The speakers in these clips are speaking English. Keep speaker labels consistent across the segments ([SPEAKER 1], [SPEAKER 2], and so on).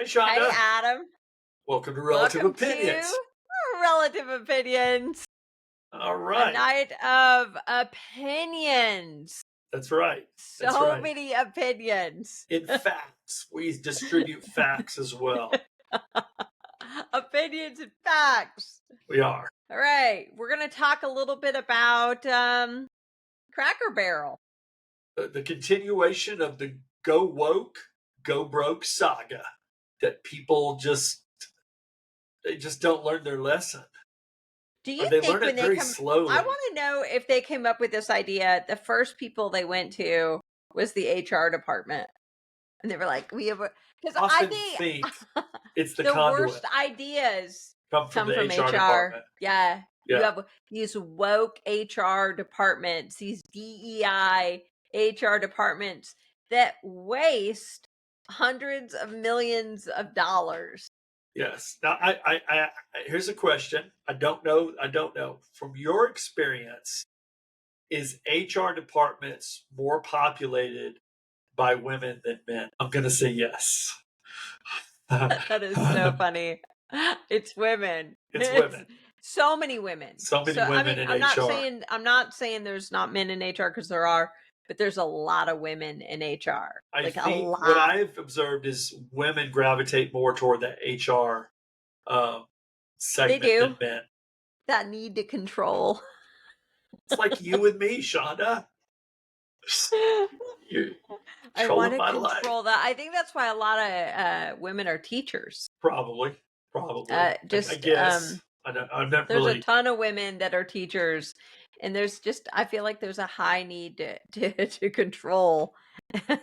[SPEAKER 1] Hey,
[SPEAKER 2] Hey,
[SPEAKER 1] Shonda.
[SPEAKER 2] Adam.
[SPEAKER 1] Welcome to Relative
[SPEAKER 2] Welcome
[SPEAKER 1] Opinions.
[SPEAKER 2] to Relative Opinions,
[SPEAKER 1] All
[SPEAKER 2] a
[SPEAKER 1] right.
[SPEAKER 2] night of opinions.
[SPEAKER 1] That's right. That's
[SPEAKER 2] So
[SPEAKER 1] right.
[SPEAKER 2] many opinions.
[SPEAKER 1] In facts, we distribute facts as well.
[SPEAKER 2] Opinions and facts.
[SPEAKER 1] We are.
[SPEAKER 2] All right. We're going to talk a little bit about Cracker Barrel.
[SPEAKER 1] The continuation of the go woke, go broke saga that people they just don't learn their lesson.
[SPEAKER 2] Do
[SPEAKER 1] Or
[SPEAKER 2] you
[SPEAKER 1] they
[SPEAKER 2] think
[SPEAKER 1] learn
[SPEAKER 2] when
[SPEAKER 1] it
[SPEAKER 2] they
[SPEAKER 1] very
[SPEAKER 2] come, I
[SPEAKER 1] slowly.
[SPEAKER 2] want to know if they came up with this idea, the first people they went to was the HR department. And they were like, we have, because I
[SPEAKER 1] Often think
[SPEAKER 2] think
[SPEAKER 1] it's the
[SPEAKER 2] the
[SPEAKER 1] conduit
[SPEAKER 2] worst ideas
[SPEAKER 1] come from
[SPEAKER 2] come
[SPEAKER 1] the
[SPEAKER 2] from
[SPEAKER 1] HR
[SPEAKER 2] HR.
[SPEAKER 1] department.
[SPEAKER 2] Yeah. You
[SPEAKER 1] Yeah.
[SPEAKER 2] have these woke HR departments, these DEI HR departments that waste hundreds of millions of dollars.
[SPEAKER 1] Yes. Now, here's a question. I don't know. I don't know. From your experience, is HR departments more populated by women than men? I'm going to say yes.
[SPEAKER 2] That is so funny. It's women.
[SPEAKER 1] It's
[SPEAKER 2] It's
[SPEAKER 1] women.
[SPEAKER 2] so many women.
[SPEAKER 1] So many
[SPEAKER 2] So I
[SPEAKER 1] women
[SPEAKER 2] mean,
[SPEAKER 1] in
[SPEAKER 2] I'm not
[SPEAKER 1] HR.
[SPEAKER 2] saying I'm not saying there's not men in HR because there are, but there's a lot of women in HR.
[SPEAKER 1] I
[SPEAKER 2] Like a
[SPEAKER 1] think what
[SPEAKER 2] lot.
[SPEAKER 1] I've observed is women gravitate more toward the HR
[SPEAKER 2] They
[SPEAKER 1] segment than
[SPEAKER 2] do.
[SPEAKER 1] men.
[SPEAKER 2] That need to control.
[SPEAKER 1] It's like you and me, Shonda. You're
[SPEAKER 2] I want
[SPEAKER 1] controlling
[SPEAKER 2] to
[SPEAKER 1] my life.
[SPEAKER 2] control that. I think that's why a lot of women are teachers.
[SPEAKER 1] Probably. Probably. I
[SPEAKER 2] Just
[SPEAKER 1] guess. I've never
[SPEAKER 2] there's a
[SPEAKER 1] really.
[SPEAKER 2] ton of women that are teachers, and there's just I feel like there's a high need to control.
[SPEAKER 1] I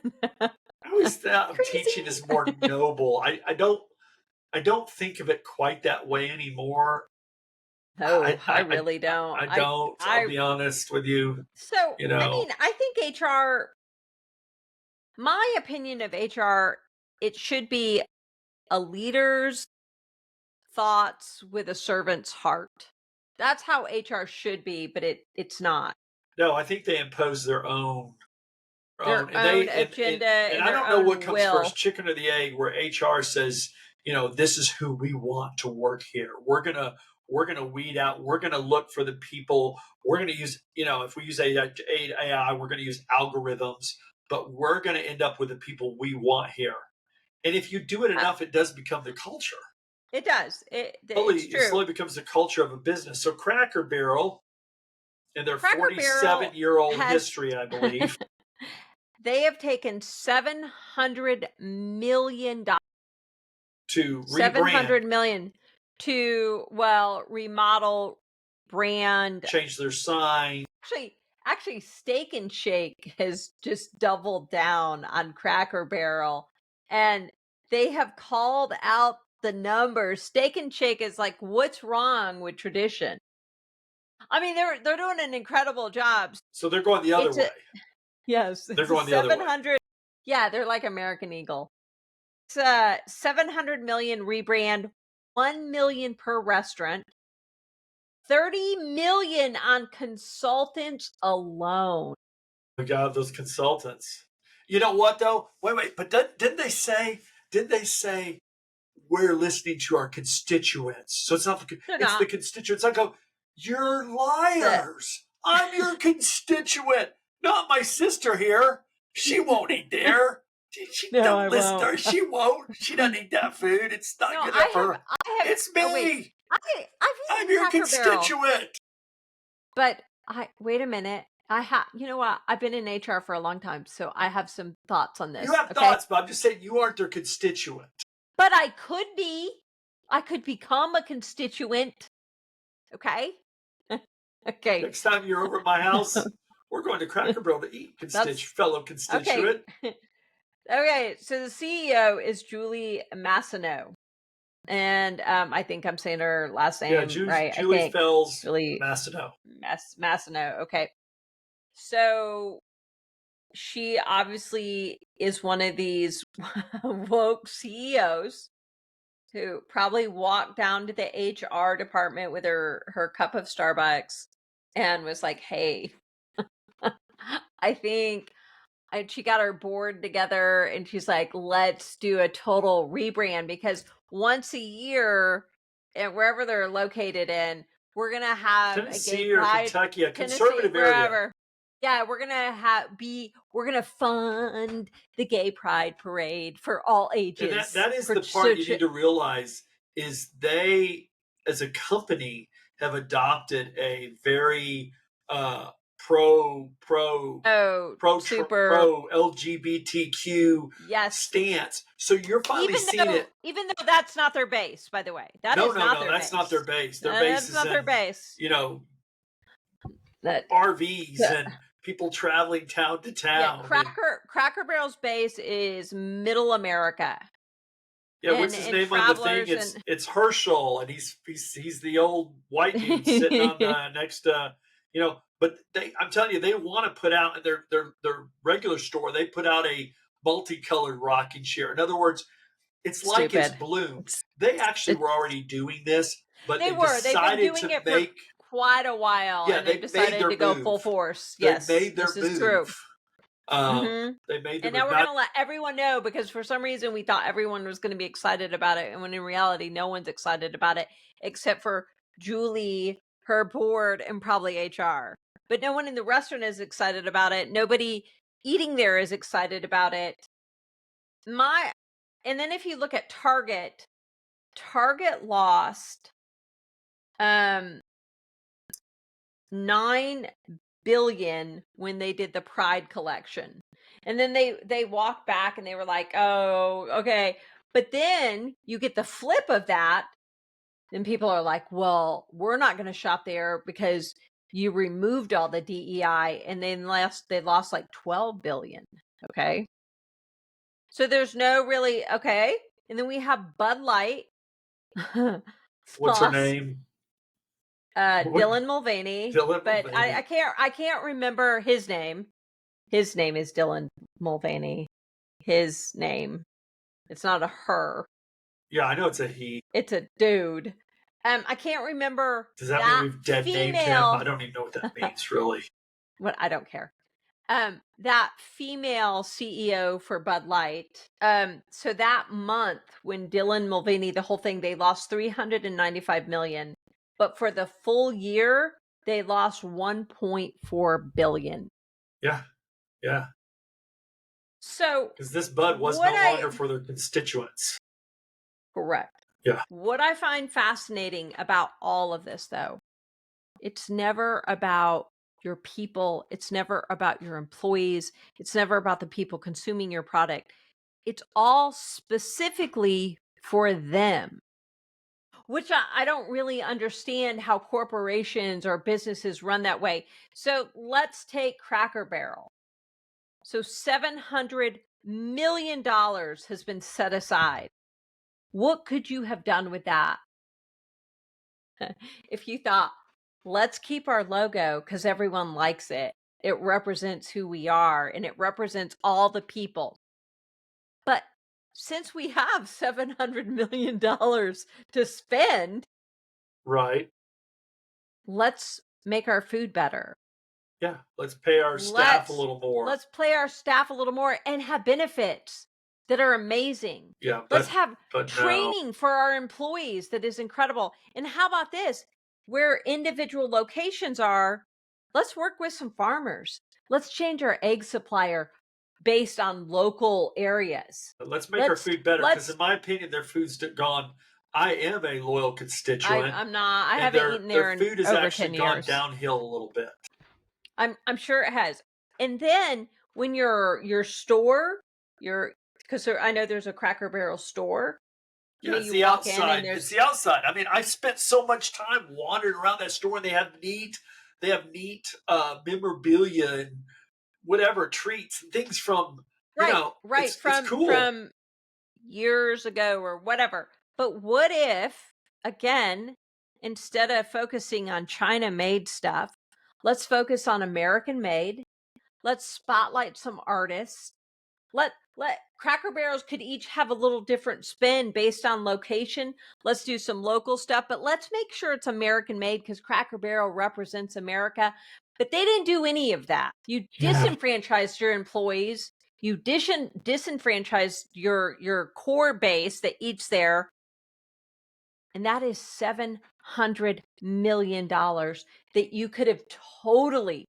[SPEAKER 1] always thought of teaching
[SPEAKER 2] Crazy.
[SPEAKER 1] as more noble. I don't think of it quite that way anymore.
[SPEAKER 2] Oh, I
[SPEAKER 1] I
[SPEAKER 2] really don't.
[SPEAKER 1] I don't. I'll
[SPEAKER 2] I
[SPEAKER 1] be honest with you.
[SPEAKER 2] so
[SPEAKER 1] You
[SPEAKER 2] I
[SPEAKER 1] know,
[SPEAKER 2] mean, I think HR. My opinion of HR, it should be a leader's thoughts with a servant's heart. That's how HR should be, but it's not.
[SPEAKER 1] no, I think they impose their own,
[SPEAKER 2] Their
[SPEAKER 1] and
[SPEAKER 2] own
[SPEAKER 1] they
[SPEAKER 2] agenda
[SPEAKER 1] and
[SPEAKER 2] and
[SPEAKER 1] I
[SPEAKER 2] their
[SPEAKER 1] don't know what
[SPEAKER 2] own
[SPEAKER 1] comes
[SPEAKER 2] will.
[SPEAKER 1] first, chicken or the egg, where HR says, this is who we want to work here. We're gonna weed out. We're gonna look for the people. We're gonna use, if we use AI, we're gonna use algorithms, but we're gonna end up with the people we want here. And if you do it
[SPEAKER 2] Uh,
[SPEAKER 1] enough, it does become the culture.
[SPEAKER 2] It does.
[SPEAKER 1] Slowly,
[SPEAKER 2] It's
[SPEAKER 1] it
[SPEAKER 2] true.
[SPEAKER 1] slowly becomes the culture of a business. So Cracker Barrel, in their
[SPEAKER 2] Cracker Barrel
[SPEAKER 1] 47-year-old
[SPEAKER 2] has
[SPEAKER 1] history, I believe,
[SPEAKER 2] they have taken $700 million,
[SPEAKER 1] to
[SPEAKER 2] seven
[SPEAKER 1] rebrand,
[SPEAKER 2] hundred million to remodel, brand.
[SPEAKER 1] change their sign,
[SPEAKER 2] Actually, Steak and Shake has just doubled down on Cracker Barrel, and they have called out the numbers. Steak and Shake is like, what's wrong with tradition? I mean, they're doing an incredible job.
[SPEAKER 1] so they're going the other
[SPEAKER 2] It's a
[SPEAKER 1] way.
[SPEAKER 2] yes,
[SPEAKER 1] They're
[SPEAKER 2] it's a
[SPEAKER 1] going the other way.
[SPEAKER 2] 700. Yeah, they're like American Eagle. It's a 700 million rebrand, 1 million per restaurant, 30 million on consultants alone.
[SPEAKER 1] My God, those consultants. You know what though? Wait. But didn't they say? Didn't they say we're listening to our constituents? So it's not
[SPEAKER 2] They're
[SPEAKER 1] it's the
[SPEAKER 2] not.
[SPEAKER 1] constituents. I go, you're
[SPEAKER 2] The
[SPEAKER 1] liars. I'm your constituent, not my sister here. She won't eat there. She
[SPEAKER 2] No, I
[SPEAKER 1] don't listen to
[SPEAKER 2] won't.
[SPEAKER 1] her. She won't. She doesn't eat that food. It's
[SPEAKER 2] No,
[SPEAKER 1] not good enough for her.
[SPEAKER 2] I have.
[SPEAKER 1] It's
[SPEAKER 2] Oh wait,
[SPEAKER 1] me.
[SPEAKER 2] I've
[SPEAKER 1] I'm
[SPEAKER 2] eaten
[SPEAKER 1] your
[SPEAKER 2] Cracker Barrel,
[SPEAKER 1] constituent.
[SPEAKER 2] but I wait a minute. I have. You know what? I've been in HR for a long time, so I have some thoughts on
[SPEAKER 1] You
[SPEAKER 2] this.
[SPEAKER 1] have
[SPEAKER 2] Okay,
[SPEAKER 1] thoughts, but I'm just saying you aren't their constituent.
[SPEAKER 2] but I could be. I could become a constituent. Okay. Okay.
[SPEAKER 1] Next time you're over at my house, we're going to Cracker Barrel to eat,
[SPEAKER 2] That's
[SPEAKER 1] fellow
[SPEAKER 2] okay.
[SPEAKER 1] constituent.
[SPEAKER 2] Okay. So the CEO is Julie Masino, and I think I'm saying her last
[SPEAKER 1] Yeah,
[SPEAKER 2] name right. I
[SPEAKER 1] Julie
[SPEAKER 2] think
[SPEAKER 1] Fells
[SPEAKER 2] Julie
[SPEAKER 1] Mastino.
[SPEAKER 2] Masino. Okay. So she obviously is one of these woke CEOs who probably walked down to the HR department with her cup of Starbucks and was like, "Hey, I think and she got her board together and she's like, let's do a total rebrand because once a year, and wherever they're located in, we're gonna have a gay
[SPEAKER 1] Tennessee or
[SPEAKER 2] pride,
[SPEAKER 1] Kentucky, a
[SPEAKER 2] Tennessee,
[SPEAKER 1] conservative area.
[SPEAKER 2] wherever. Yeah, we're gonna fund the gay pride parade for all
[SPEAKER 1] And that
[SPEAKER 2] ages.
[SPEAKER 1] that is
[SPEAKER 2] For
[SPEAKER 1] the part you
[SPEAKER 2] such
[SPEAKER 1] need to realize is they, as a company, have adopted a very uh, pro pro
[SPEAKER 2] oh, super
[SPEAKER 1] pro LGBTQ
[SPEAKER 2] yes.
[SPEAKER 1] stance. So you're finally seeing it.
[SPEAKER 2] Even though that's not their base, by the way. That
[SPEAKER 1] No,
[SPEAKER 2] is
[SPEAKER 1] no,
[SPEAKER 2] not
[SPEAKER 1] no,
[SPEAKER 2] their
[SPEAKER 1] that's not their
[SPEAKER 2] base.
[SPEAKER 1] base. Their base
[SPEAKER 2] That's
[SPEAKER 1] is
[SPEAKER 2] not their
[SPEAKER 1] in,
[SPEAKER 2] base.
[SPEAKER 1] you know,
[SPEAKER 2] That
[SPEAKER 1] RVs and people traveling town to
[SPEAKER 2] Yeah,
[SPEAKER 1] town. And
[SPEAKER 2] Cracker Barrel's base is Middle America
[SPEAKER 1] yeah, what's his
[SPEAKER 2] and
[SPEAKER 1] name on the thing?
[SPEAKER 2] travelers and
[SPEAKER 1] It's Herschel, and he's the old white dude sitting on the next you know. But I'm telling you, they want to put out in their regular store. They put out a multicolored rocking chair. In other words, it's like it's
[SPEAKER 2] stupid.
[SPEAKER 1] blue.
[SPEAKER 2] It's,
[SPEAKER 1] They actually
[SPEAKER 2] it's
[SPEAKER 1] were already doing this, but
[SPEAKER 2] they
[SPEAKER 1] they
[SPEAKER 2] were. They've been
[SPEAKER 1] decided
[SPEAKER 2] doing
[SPEAKER 1] to
[SPEAKER 2] it for
[SPEAKER 1] make,
[SPEAKER 2] quite a while
[SPEAKER 1] yeah,
[SPEAKER 2] and they've
[SPEAKER 1] they made
[SPEAKER 2] decided
[SPEAKER 1] their
[SPEAKER 2] to go full
[SPEAKER 1] move.
[SPEAKER 2] force.
[SPEAKER 1] They
[SPEAKER 2] Yes,
[SPEAKER 1] made their
[SPEAKER 2] this is
[SPEAKER 1] move.
[SPEAKER 2] true. Mhm.
[SPEAKER 1] They made their
[SPEAKER 2] And now
[SPEAKER 1] move.
[SPEAKER 2] we're
[SPEAKER 1] Not
[SPEAKER 2] going to let everyone know because for some reason we thought everyone was going to be excited about it and when in reality no one's excited about it except for Julie, her board and probably HR. But no one in the restaurant is excited about it. Nobody eating there is excited about it. My and then if you look at Target, Target lost 9 billion when they did the Pride collection. And then they walked back and they were like, "Oh, okay." But then you get the flip of that, and people are like, "Well, we're not going to shop there because you removed all the DEI and then they lost like 12 billion." Okay? So there's no really okay. And then we have Bud Light
[SPEAKER 1] what's her
[SPEAKER 2] lost
[SPEAKER 1] name? What
[SPEAKER 2] Dylan Mulvaney,
[SPEAKER 1] Dylan
[SPEAKER 2] but
[SPEAKER 1] Mulvaney?
[SPEAKER 2] I can't remember his name. His name is Dylan Mulvaney. His name. It's not a her.
[SPEAKER 1] Yeah, I know it's a he.
[SPEAKER 2] It's a dude. I can't remember
[SPEAKER 1] Does that mean
[SPEAKER 2] that
[SPEAKER 1] we've dead named him? I
[SPEAKER 2] female.
[SPEAKER 1] don't even know what that means, really.
[SPEAKER 2] What I don't care. That female CEO for Bud Light. So that month when Dylan Mulvaney, the whole thing, they lost 395 million. But for the full year, they lost 1.4 billion.
[SPEAKER 1] Yeah, yeah.
[SPEAKER 2] So
[SPEAKER 1] Because this bud was
[SPEAKER 2] what
[SPEAKER 1] no
[SPEAKER 2] I
[SPEAKER 1] longer for their constituents.
[SPEAKER 2] correct.
[SPEAKER 1] Yeah,
[SPEAKER 2] What I find fascinating about all of this though, it's never about your people, it's never about your employees, it's never about the people consuming your product. It's all specifically for them, which I don't really understand how corporations or businesses run that way. So let's take Cracker Barrel. So $700 million has been set aside. What could you have done with that? If you thought, let's keep our logo because everyone likes it, it represents who we are and it represents all the people. But since we have $700 million to spend,
[SPEAKER 1] right.
[SPEAKER 2] let's make our food better.
[SPEAKER 1] Yeah, let's pay our staff a
[SPEAKER 2] Let's
[SPEAKER 1] little more.
[SPEAKER 2] let's play our staff a little more and have benefits that are amazing.
[SPEAKER 1] Yeah,
[SPEAKER 2] Let's have
[SPEAKER 1] but no.
[SPEAKER 2] training for our employees that is incredible. And how about this? Where individual locations are, let's work with some farmers. Let's change our egg supplier based on local areas.
[SPEAKER 1] Let's make our food better because,
[SPEAKER 2] Let's
[SPEAKER 1] in my opinion, their food's gone. I am a loyal constituent,
[SPEAKER 2] I'm not I
[SPEAKER 1] and
[SPEAKER 2] haven't eaten
[SPEAKER 1] their
[SPEAKER 2] there in
[SPEAKER 1] food has
[SPEAKER 2] over
[SPEAKER 1] actually
[SPEAKER 2] 10
[SPEAKER 1] gone
[SPEAKER 2] years.
[SPEAKER 1] downhill a little bit.
[SPEAKER 2] I'm sure it has. And then when your store, your because I know there's a Cracker Barrel store. You
[SPEAKER 1] Yeah,
[SPEAKER 2] know,
[SPEAKER 1] it's
[SPEAKER 2] you
[SPEAKER 1] the
[SPEAKER 2] walk in and
[SPEAKER 1] outside. It's
[SPEAKER 2] there's
[SPEAKER 1] the outside. I mean, I spent so much time wandering around that store, and they have neat memorabilia and whatever treats and things from,
[SPEAKER 2] right
[SPEAKER 1] it's cool.
[SPEAKER 2] from years ago or whatever. But what if again, instead of focusing on China made stuff, let's focus on American made. Let's spotlight some artists. Let Cracker Barrels could each have a little different spin based on location. Let's do some local stuff, but let's make sure it's American made because Cracker Barrel represents America. But they didn't do any of that. You
[SPEAKER 1] Yeah.
[SPEAKER 2] disenfranchised your employees. You disenfranchised your core base that eats there, and that is $700 million that you could have totally,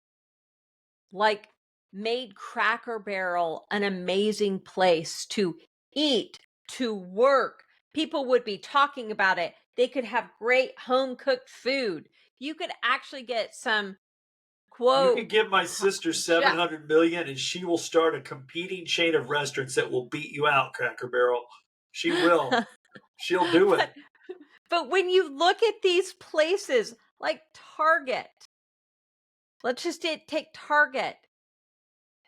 [SPEAKER 2] like, made Cracker Barrel an amazing place to eat, to work. People would be talking about it. They could have great home cooked food. You could actually get some
[SPEAKER 1] You
[SPEAKER 2] quote
[SPEAKER 1] can give my sister
[SPEAKER 2] chef.
[SPEAKER 1] 700 million and she will start a competing chain of restaurants that will beat you out, Cracker Barrel. She will. She'll do
[SPEAKER 2] but
[SPEAKER 1] it.
[SPEAKER 2] but when you look at these places like Target, let's just take Target.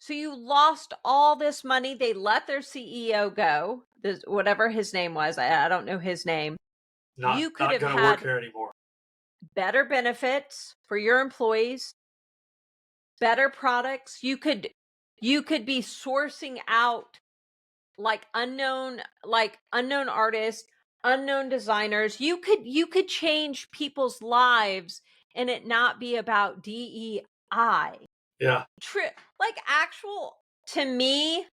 [SPEAKER 2] So you lost all this money. They let their CEO go, whatever his name was. I don't know his name. You could
[SPEAKER 1] Not
[SPEAKER 2] have
[SPEAKER 1] going to work
[SPEAKER 2] had
[SPEAKER 1] here anymore.
[SPEAKER 2] better benefits for your employees, better products. You could be sourcing out like unknown artists, unknown designers. You could change people's lives and it not be about DEI.
[SPEAKER 1] Yeah.
[SPEAKER 2] True, like actual, to me,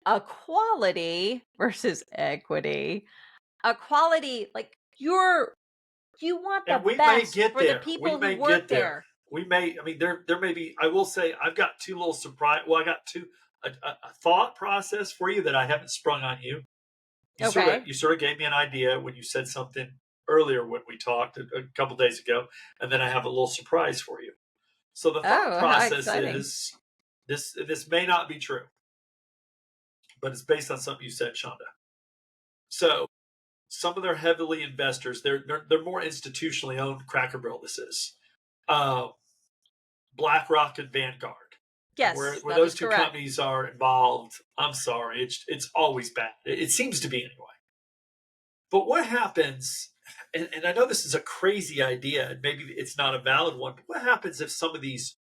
[SPEAKER 2] equality versus equity. Equality, like you want
[SPEAKER 1] And
[SPEAKER 2] the
[SPEAKER 1] we may
[SPEAKER 2] best
[SPEAKER 1] get
[SPEAKER 2] for the
[SPEAKER 1] there. We
[SPEAKER 2] people who
[SPEAKER 1] may
[SPEAKER 2] work
[SPEAKER 1] get there.
[SPEAKER 2] there.
[SPEAKER 1] We may. I mean, there may be. I will say, I've got two little surprise. Well, I got two a thought process for you that I haven't sprung on you.
[SPEAKER 2] Okay.
[SPEAKER 1] You sort of gave me an idea when you said something earlier when we talked a couple days ago, and then I have a little surprise for you. So the thought
[SPEAKER 2] Oh, how
[SPEAKER 1] process
[SPEAKER 2] exciting.
[SPEAKER 1] is this may not be true, but it's based on something you said, Shonda. So some of their heavily investors, they're more institutionally owned. Cracker Barrel, this is. Uh, BlackRock and Vanguard, and
[SPEAKER 2] Yes,
[SPEAKER 1] where
[SPEAKER 2] that
[SPEAKER 1] those
[SPEAKER 2] is
[SPEAKER 1] two
[SPEAKER 2] correct.
[SPEAKER 1] companies are involved, I'm sorry, it's always bad. It seems to be anyway. But what happens? And I know this is a crazy idea, and maybe it's not a valid one. But what happens if some of these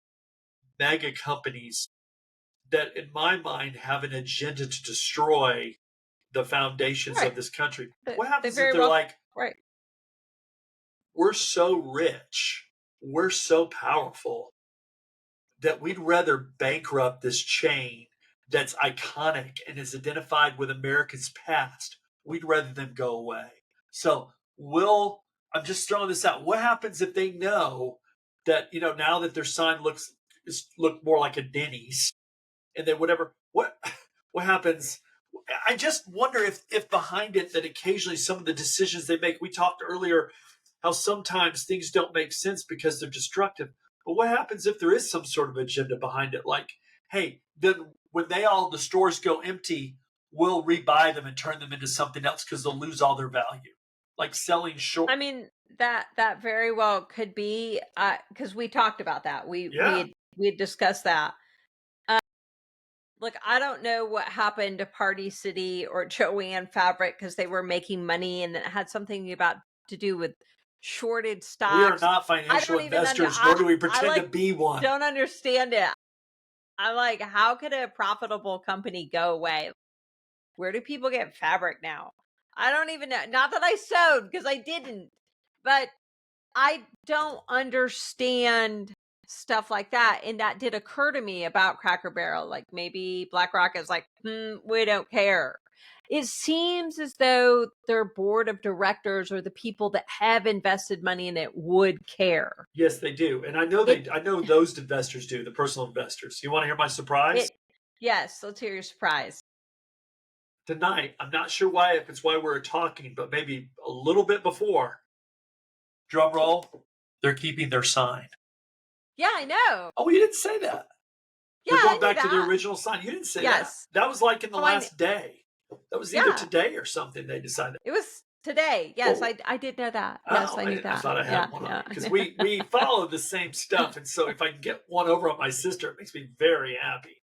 [SPEAKER 1] mega companies that, in my mind, have an agenda to destroy the foundations of
[SPEAKER 2] Right.
[SPEAKER 1] this country?
[SPEAKER 2] They,
[SPEAKER 1] What
[SPEAKER 2] they
[SPEAKER 1] happens if
[SPEAKER 2] very
[SPEAKER 1] they're
[SPEAKER 2] well,
[SPEAKER 1] like,
[SPEAKER 2] right.
[SPEAKER 1] we're so rich, we're so powerful that we'd rather bankrupt this chain that's iconic and is identified with America's past. We'd rather them go away. So I'm just throwing this out. What happens if they know that, now that their sign look more like a Denny's, and then what happens? I just wonder if behind it, that occasionally some of the decisions they make, we talked earlier how sometimes things don't make sense because they're destructive. But what happens if there is some sort of agenda behind it? Like, hey, then when the stores go empty, we'll rebuy them and turn them into something else because they'll lose all their value. Like selling short.
[SPEAKER 2] I mean, that very well could be, because we talked about that.
[SPEAKER 1] Yeah,
[SPEAKER 2] We had discussed that. Look, I don't know what happened to Party City or Joanne Fabric because they were making money and it had something about to do with shorted
[SPEAKER 1] we are
[SPEAKER 2] stocks.
[SPEAKER 1] not
[SPEAKER 2] I
[SPEAKER 1] financial
[SPEAKER 2] don't even
[SPEAKER 1] investors, nor do we
[SPEAKER 2] I
[SPEAKER 1] pretend to
[SPEAKER 2] like
[SPEAKER 1] be one.
[SPEAKER 2] don't understand it. I'm like, how could a profitable company go away? Where do people get fabric now? I don't even know. Not that I sewed because I didn't, but I don't understand stuff like that. And that did occur to me about Cracker Barrel. Like maybe BlackRock is like, we don't care. It seems as though their board of directors or the people that have invested money in it would care.
[SPEAKER 1] Yes, they do, and
[SPEAKER 2] It,
[SPEAKER 1] I know those investors do. The personal investors. You want to hear my surprise?
[SPEAKER 2] it, yes, let's hear your surprise.
[SPEAKER 1] Tonight, I'm not sure why, if it's why we're talking, but maybe a little bit before. Drum roll. They're keeping their sign.
[SPEAKER 2] Yeah, I know.
[SPEAKER 1] Oh, you didn't say that.
[SPEAKER 2] Yeah,
[SPEAKER 1] They're
[SPEAKER 2] I
[SPEAKER 1] going
[SPEAKER 2] knew
[SPEAKER 1] back to their
[SPEAKER 2] that.
[SPEAKER 1] original sign. You didn't say that.
[SPEAKER 2] Yes.
[SPEAKER 1] That was like in the
[SPEAKER 2] Oh,
[SPEAKER 1] last day. That was either
[SPEAKER 2] yeah,
[SPEAKER 1] today or something they decided.
[SPEAKER 2] it was today. Yes,
[SPEAKER 1] Oh,
[SPEAKER 2] I did know that. Yes,
[SPEAKER 1] oh,
[SPEAKER 2] I knew
[SPEAKER 1] I
[SPEAKER 2] that.
[SPEAKER 1] thought I
[SPEAKER 2] Yeah,
[SPEAKER 1] had one on
[SPEAKER 2] yeah.
[SPEAKER 1] you because we follow the same stuff, and so if I can get one over on my sister, it makes me very happy.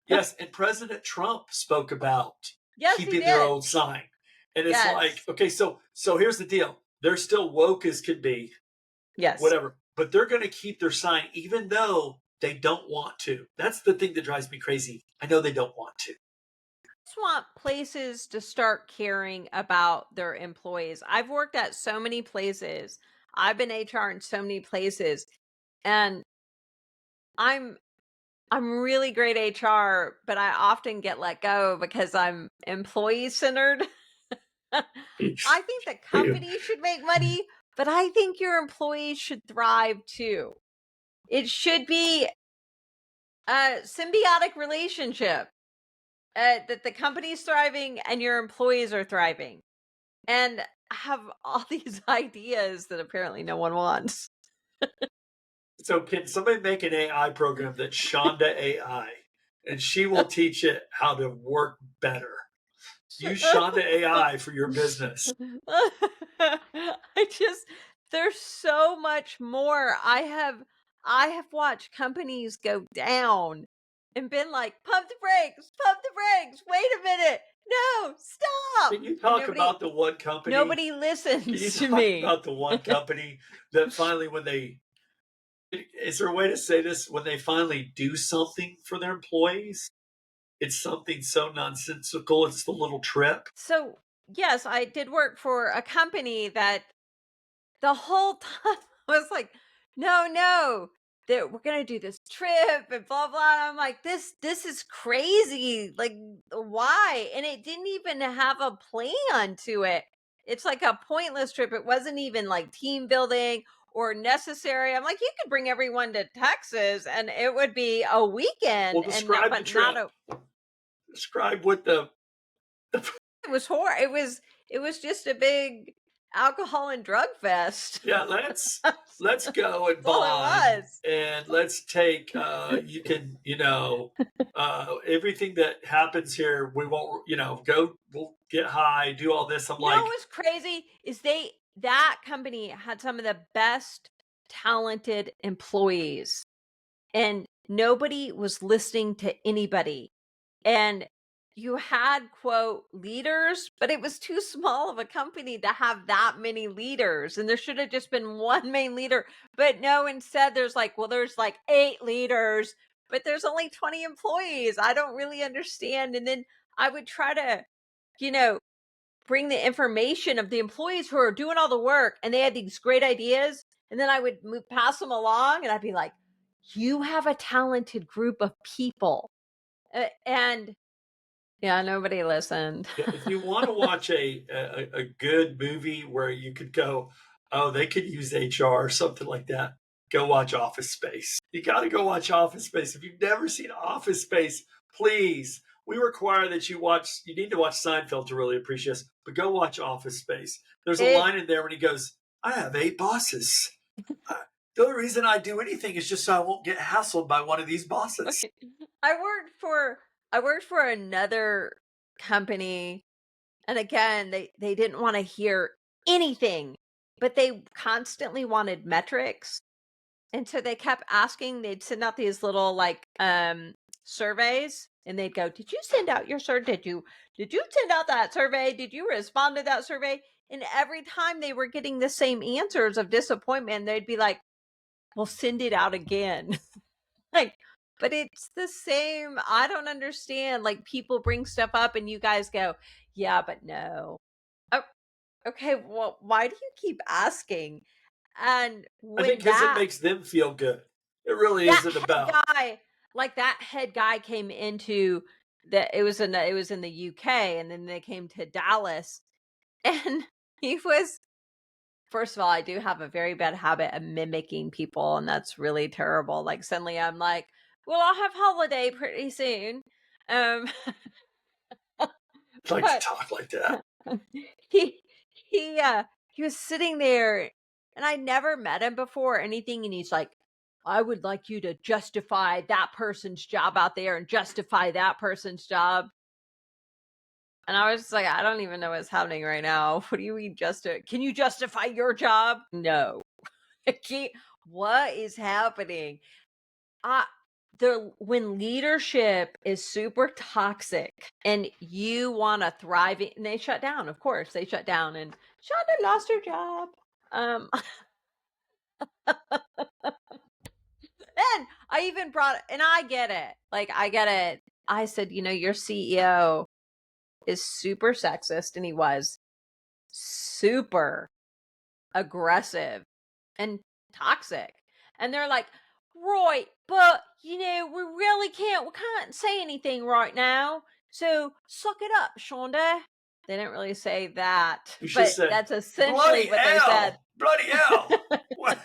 [SPEAKER 1] Yes, and President Trump spoke about
[SPEAKER 2] Yes, he
[SPEAKER 1] keeping their
[SPEAKER 2] did.
[SPEAKER 1] own sign. And it's like,
[SPEAKER 2] Yes.
[SPEAKER 1] okay, so here's the deal. They're still woke as could be,
[SPEAKER 2] Yes.
[SPEAKER 1] whatever, but they're going to keep their sign even though they don't want to. That's the thing that drives me crazy. I know they don't want to.
[SPEAKER 2] Just want places to start caring about their employees. I've worked at so many places. I've been HR in so many places. And I'm I'm really great HR, but I often get let go because I'm employee centered. I think the
[SPEAKER 1] You-
[SPEAKER 2] company should make money, but I think your employees should thrive too. It should be a symbiotic relationship, that the company's thriving and your employees are thriving. And I have all these ideas that apparently no one wants.
[SPEAKER 1] So can somebody make an AI program that's Shonda AI, and she will teach it how to work better? Use Shonda AI for your business.
[SPEAKER 2] I just there's so much more. I have watched companies go down and been like, pump the brakes, wait a minute, no, stop.
[SPEAKER 1] Can you
[SPEAKER 2] And
[SPEAKER 1] talk about the one company?
[SPEAKER 2] nobody
[SPEAKER 1] Can you
[SPEAKER 2] listens to
[SPEAKER 1] talk
[SPEAKER 2] me.
[SPEAKER 1] about the one company that finally, when they, is there a way to say this? When they finally do something for their employees, it's something so nonsensical. It's the little trip.
[SPEAKER 2] So yes, I did work for a company that the whole time I was like, "No, no, that we're gonna do this trip and blah blah." And I'm like, "This is crazy. Like, why?" And it didn't even have a plan to it. It's like a pointless trip. It wasn't even like team building or necessary. I'm like, you could bring everyone to Texas and it would be a
[SPEAKER 1] Well,
[SPEAKER 2] weekend
[SPEAKER 1] describe the
[SPEAKER 2] but not
[SPEAKER 1] trip.
[SPEAKER 2] a
[SPEAKER 1] Describe what the
[SPEAKER 2] it was it was just a big alcohol and drug fest.
[SPEAKER 1] yeah, let's
[SPEAKER 2] That's
[SPEAKER 1] go and
[SPEAKER 2] all it
[SPEAKER 1] bond,
[SPEAKER 2] was.
[SPEAKER 1] and let's take you can, everything that happens here, we won't, go, we'll get high, do all this. I'm
[SPEAKER 2] You know
[SPEAKER 1] like,
[SPEAKER 2] what's crazy is that company had some of the best talented employees and nobody was listening to anybody. And you had quote leaders, but it was too small of a company to have that many leaders. And there should have just been one main leader. But no, instead there's like, well, there's like 8 leaders, but there's only 20 employees. I don't really understand. And then I would try to, you know, bring the information of the employees who are doing all the work and they had these great ideas and then I would pass them along and I'd be like, you have a talented group of people. And yeah, nobody listened.
[SPEAKER 1] yeah, if you want to watch a good movie where you could go, oh, they could use HR or something like that, go watch Office Space. You got to go watch Office Space. If you've never seen Office Space, please, we require that you watch. You need to watch Seinfeld to really appreciate this, but go watch Office Space. There's a
[SPEAKER 2] it
[SPEAKER 1] line in there when he goes, "I have 8 bosses. Uh, the only reason I do anything is just so I won't get hassled by one of these bosses."
[SPEAKER 2] I worked for I worked for another company and again they didn't want to hear anything, but they constantly wanted metrics. And so they kept asking, they'd send out these little like surveys and they'd go, "Did you send out your survey? Did you send out that survey? Did you respond to that survey?" And every time they were getting the same answers of disappointment, they'd be like, "Well, send it out again." Like, but it's the same. I don't understand. Like people bring stuff up and you guys go, "Yeah, but no." Oh, okay, well, why do you keep asking? And
[SPEAKER 1] I think
[SPEAKER 2] when
[SPEAKER 1] because it
[SPEAKER 2] that
[SPEAKER 1] makes them feel good. It really
[SPEAKER 2] That
[SPEAKER 1] isn't
[SPEAKER 2] head
[SPEAKER 1] about.
[SPEAKER 2] guy like, that head guy came into it was in the UK, and then they came to Dallas, and he was first of all, I do have a very bad habit of mimicking people, and that's really terrible, like, suddenly I'm like, "Well, I'll have holiday pretty soon." Um,
[SPEAKER 1] I like to
[SPEAKER 2] but
[SPEAKER 1] talk like that.
[SPEAKER 2] he he was sitting there and I never met him before or anything, and he's like, "I would like you to justify that person's job out there and justify that person's job." And I was just like, "I don't even know what's happening right now. What do you mean can you justify your job?" No. I can't. What is happening? Uh when leadership is super toxic and you want to thrive and they shut down, of course they shut down and Shonda lost her job. um and I even brought and I get it, like I get it. I said, your CEO is super sexist, and he was super aggressive and toxic. And they're like, "Roy, but we can't say anything right now. So suck it up, Shonda. They didn't really say that,
[SPEAKER 1] You should
[SPEAKER 2] but
[SPEAKER 1] say,
[SPEAKER 2] that's essentially
[SPEAKER 1] bloody
[SPEAKER 2] what they said.
[SPEAKER 1] hell, bloody hell. What?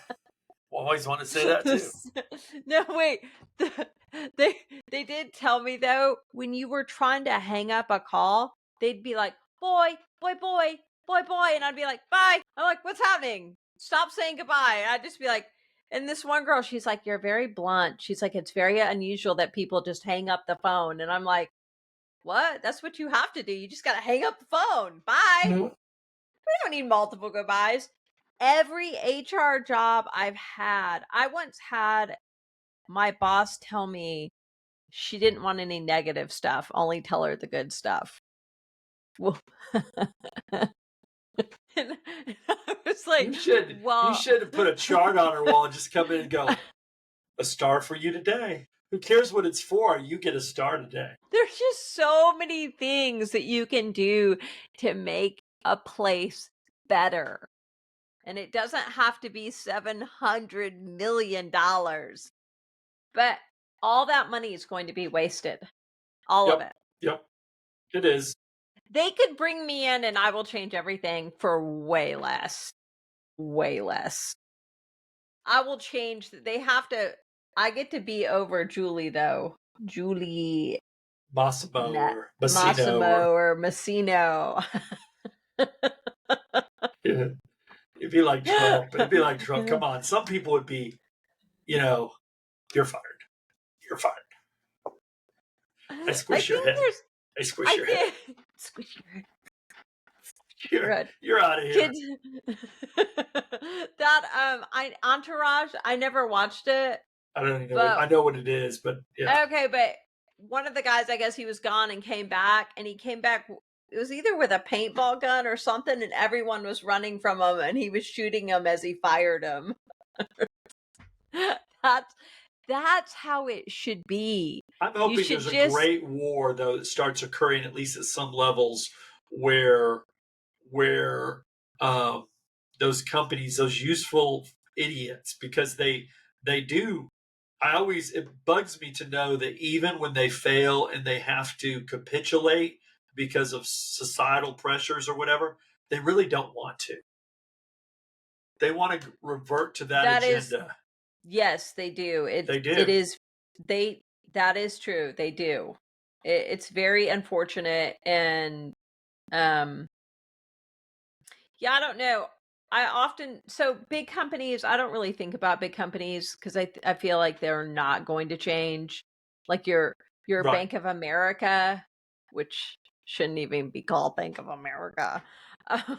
[SPEAKER 1] Well, I always want to say that too.
[SPEAKER 2] This- no, wait. The- they they did tell me though, when you were trying to hang up a call, they'd be like, boy, boy, boy, boy, boy, and I'd be like, bye. I'm like, what's happening? Stop saying goodbye. And I'd just be like, and this one girl, she's like, you're very blunt. She's like, it's very unusual that people just hang up the phone. And I'm like, what? That's what you have to do. You just gotta hang up the phone. Bye.
[SPEAKER 1] Mhm.
[SPEAKER 2] We don't need multiple goodbyes. Every HR job I've had, I once had my boss tell me she didn't want any negative stuff, only tell her the good stuff. Well, and I was like,
[SPEAKER 1] You
[SPEAKER 2] well,
[SPEAKER 1] should have put a chart on her wall and just come in and go, a star for you today. Who cares what it's for? You get a star today.
[SPEAKER 2] there's just so many things that you can do to make a place better. And it doesn't have to be $700 million, but all that money is going to be wasted. All of
[SPEAKER 1] Yep.
[SPEAKER 2] it.
[SPEAKER 1] Yep. It is.
[SPEAKER 2] They could bring me in and I will change everything for way less. Way less. I will change. They have to. I get to be over Julie, though. Julie
[SPEAKER 1] Massimo or Bassino or
[SPEAKER 2] Massimo or Massino.
[SPEAKER 1] yeah, it'd be like Trump. It'd be like Trump. Come on. Some people would be, you know, you're fired. You're fired. I
[SPEAKER 2] I
[SPEAKER 1] squish your
[SPEAKER 2] think
[SPEAKER 1] head.
[SPEAKER 2] there's.
[SPEAKER 1] I squish
[SPEAKER 2] I
[SPEAKER 1] your head.
[SPEAKER 2] think. Squish your head.
[SPEAKER 1] You're
[SPEAKER 2] Red.
[SPEAKER 1] you're out of here.
[SPEAKER 2] Kids. That I Entourage. I never watched it,
[SPEAKER 1] I don't even know what
[SPEAKER 2] but
[SPEAKER 1] I know what it is, but yeah.
[SPEAKER 2] okay, but one of the guys, I guess he was gone and came back, and he came back. It was either with a paintball gun or something, and everyone was running from him, and he was shooting them as he fired them. that's that's how it should be.
[SPEAKER 1] I'm
[SPEAKER 2] You
[SPEAKER 1] hoping
[SPEAKER 2] should
[SPEAKER 1] there's a
[SPEAKER 2] just
[SPEAKER 1] great war though that starts occurring at least at some levels where where um, those companies, those useful idiots, because they do. I always it bugs me to know that even when they fail and they have to capitulate because of societal pressures or whatever, they really don't want to. They want to revert to that
[SPEAKER 2] that is
[SPEAKER 1] agenda.
[SPEAKER 2] yes, they do.
[SPEAKER 1] They
[SPEAKER 2] It
[SPEAKER 1] do.
[SPEAKER 2] is they that is true. They do. It's very unfortunate and um yeah, I don't know. I often so big companies, I don't really think about big companies because I feel like they're not going to change. Like your
[SPEAKER 1] Right.
[SPEAKER 2] Bank of America, which shouldn't even be called Bank of America.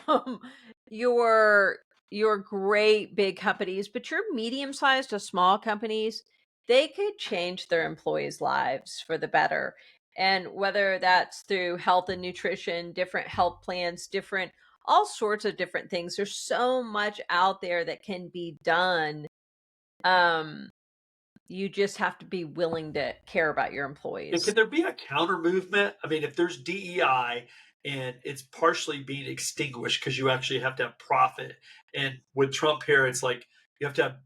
[SPEAKER 2] Um, your your great big companies, but your medium-sized to small companies, they could change their employees' lives for the better. And whether that's through health and nutrition, different health plans, different all sorts of different things. There's so much out there that can be done. Um, you just have to be willing to care about your
[SPEAKER 1] And
[SPEAKER 2] employees.
[SPEAKER 1] can there be a counter movement? I mean, if there's DEI and it's partially being extinguished because you actually have to have profit, and with Trump here, it's like you have to have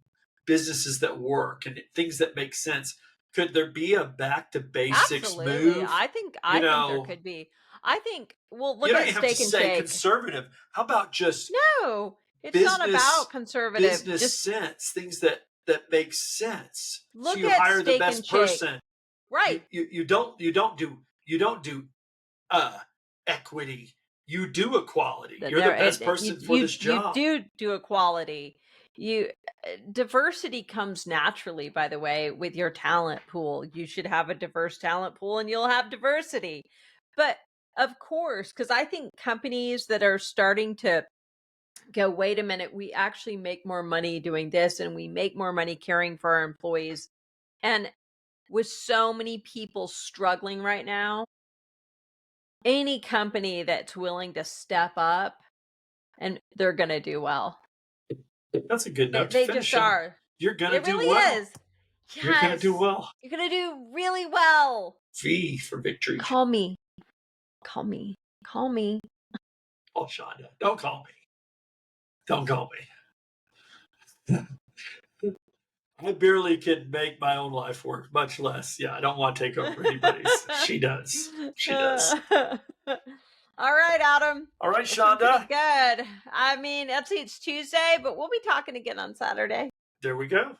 [SPEAKER 1] businesses that work and things that make sense. Could there be a back to basics
[SPEAKER 2] Absolutely.
[SPEAKER 1] move?
[SPEAKER 2] I
[SPEAKER 1] You
[SPEAKER 2] think there
[SPEAKER 1] know,
[SPEAKER 2] could be. I think well,
[SPEAKER 1] you
[SPEAKER 2] look
[SPEAKER 1] don't
[SPEAKER 2] at
[SPEAKER 1] even have to
[SPEAKER 2] Steak and
[SPEAKER 1] say
[SPEAKER 2] Shake.
[SPEAKER 1] conservative. How about just
[SPEAKER 2] No, it's not
[SPEAKER 1] business
[SPEAKER 2] about conservative.
[SPEAKER 1] business
[SPEAKER 2] Just
[SPEAKER 1] sense, things that make sense. So
[SPEAKER 2] look
[SPEAKER 1] you
[SPEAKER 2] at
[SPEAKER 1] hire the
[SPEAKER 2] Steak and
[SPEAKER 1] best
[SPEAKER 2] Shake.
[SPEAKER 1] person.
[SPEAKER 2] Right.
[SPEAKER 1] You don't do uh equity. You do equality.
[SPEAKER 2] That
[SPEAKER 1] You're the
[SPEAKER 2] there
[SPEAKER 1] best
[SPEAKER 2] you
[SPEAKER 1] person for
[SPEAKER 2] you
[SPEAKER 1] this
[SPEAKER 2] you
[SPEAKER 1] job.
[SPEAKER 2] do equality. You diversity comes naturally, by the way, with your talent pool. You should have a diverse talent pool and you'll have diversity. But of course, because I think companies that are starting to go, wait a minute, we actually make more money doing this and we make more money caring for our employees. And with so many people struggling right now, any company that's willing to step up and they're gonna do well.
[SPEAKER 1] That's a good note to
[SPEAKER 2] They just
[SPEAKER 1] finish on.
[SPEAKER 2] are.
[SPEAKER 1] You're gonna
[SPEAKER 2] It
[SPEAKER 1] do
[SPEAKER 2] really
[SPEAKER 1] well.
[SPEAKER 2] is.
[SPEAKER 1] You're gonna do
[SPEAKER 2] Yes.
[SPEAKER 1] well.
[SPEAKER 2] You're gonna do really well.
[SPEAKER 1] V for victory.
[SPEAKER 2] Call me. Call me. Call me.
[SPEAKER 1] Oh, Shonda, don't call me. Don't call me. I barely can make my own life work, much less. Yeah, I don't want to take over anybody's. She does. She does.
[SPEAKER 2] All right, Adam.
[SPEAKER 1] All right,
[SPEAKER 2] It's been pretty
[SPEAKER 1] Shonda.
[SPEAKER 2] good. I mean, let's see, it's Tuesday, but we'll be talking again on Saturday.
[SPEAKER 1] There we go.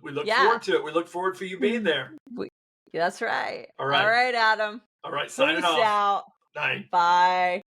[SPEAKER 1] We look
[SPEAKER 2] Yeah.
[SPEAKER 1] forward to it. We look forward for you being there.
[SPEAKER 2] We- That's right.
[SPEAKER 1] All
[SPEAKER 2] All
[SPEAKER 1] right.
[SPEAKER 2] right, Adam.
[SPEAKER 1] All right. Signing
[SPEAKER 2] Peace
[SPEAKER 1] off.
[SPEAKER 2] out.
[SPEAKER 1] Night.
[SPEAKER 2] Bye.